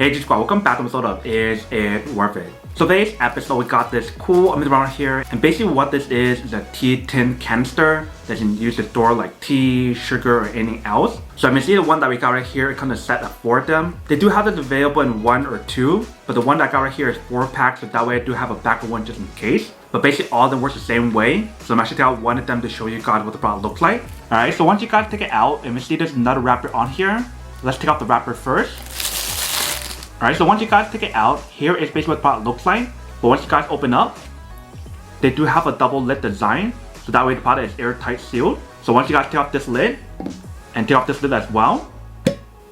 Hey G Squad, welcome back to episode of Is It Worth It? So today's episode we got this cool around here, and basically what this is a tea tin canister that you can use to store like tea, sugar, or anything else. So I see the one that we got right here, it comes in a set of 4 of them. They do have this available in 1 or 2, but the one that I got right here is 4 packs, so that way I do have a backup one just in case. But basically all of them work the same way, so I'm actually taking out one of them to show you guys what the product looks like. Alright, so once you guys take it out, and we see there's another wrapper on here. Let's take out the wrapper first. Alright, so once you guys take it out, here is basically what the product looks like. But once you guys open up, they do have a double lid design, so that way the product is airtight sealed. So once you guys take off this lid, and take off this lid as well,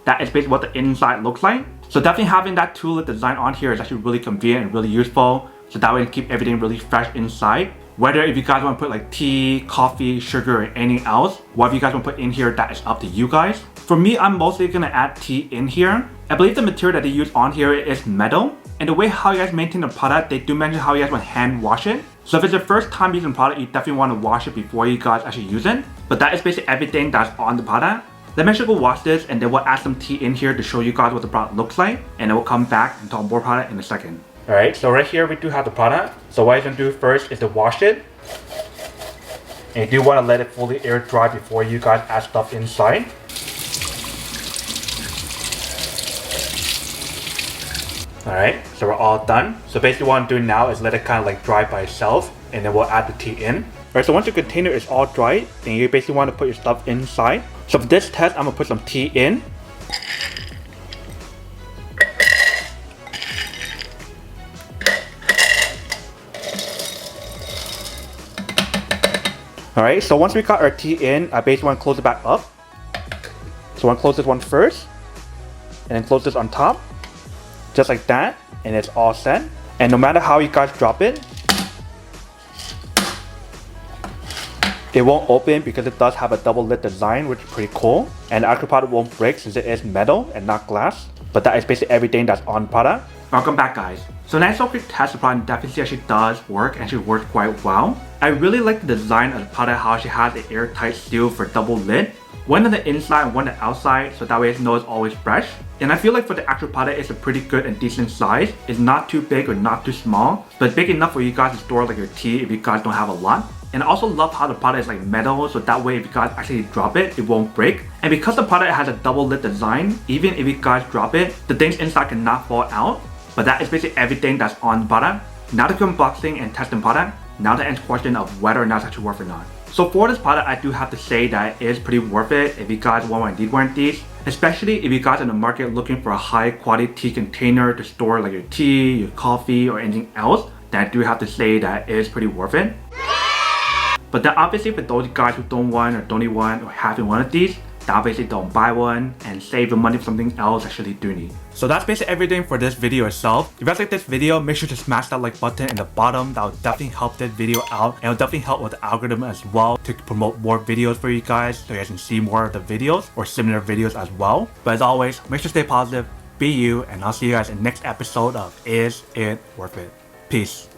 that is basically what the inside looks like. So definitely having that 2 lid design on here is actually really convenient and really useful, so that way you can keep everything really fresh inside. Whether if you guys want to put like tea, coffee, sugar, or anything else, whatever you guys want to put in here, that is up to you guys. For me, I'm mostly going to add tea in here. I believe the material that they use on here is metal. And the way how you guys maintain the product, they do mention how you guys want to hand wash it. So if it's your first time using the product, you definitely want to wash it before you guys actually use it. But that is basically everything that's on the product. Let me actually go wash this, and then we'll add some tea in here to show you guys what the product looks like. And then we'll come back and talk more product in a second. Alright, so right here we do have the product. So what you're going to do first is to wash it. And you do want to let it fully air dry before you guys add stuff inside. Alright, so we're all done. So basically what I'm doing now is let it kind of like dry by itself, and then we'll add the tea in. Alright, so once your container is all dry, then you basically want to put your stuff inside. So for this test, I'm going to put some tea in. Alright, so once we got our tea in, I basically want to close it back up. So I want to close this one first, and then close this on top. Just like that, and it's all set. And no matter how you guys drop it, it won't open because it does have a double lid design, which is pretty cool. And the actual product won't break since it is metal and not glass. But that is basically everything that's on the product. Welcome back, guys. So nice so quick test, the product definitely actually does work and actually works quite well. I really like the design of the product, how she has the airtight seal for double lid. One on the inside and one on the outside, so that way you know it's always fresh. And I feel like for the actual product, it's a pretty good and decent size. It's not too big or not too small, but big enough for you guys to store like your tea if you guys don't have a lot. And I also love how the product is like metal, so that way if you guys actually drop it, it won't break. And because the product has a double lid design, even if you guys drop it, the things inside cannot fall out. But that is basically everything that's on the product. Now to unboxing and testing the product, now the end question of whether or not it's actually worth it or not. So for this product, I do have to say that it is pretty worth it if you guys want to need one of these. Especially if you guys are in the market looking for a high quality tea container to store like your tea, your coffee, or anything else, then I do have to say that it is pretty worth it. But then obviously for those guys who don't want or don't need one or having one of these, then obviously don't buy one and save the money for something else actually do need. So that's basically everything for this video itself. If you guys like this video, make sure to smash that like button in the bottom. That will definitely help this video out, and it will definitely help with the algorithm as well to promote more videos for you guys so you guys can see more of the videos or similar videos as well. But as always, make sure to stay positive, be you, and I'll see you guys in the next episode of Is It Worth It? Peace.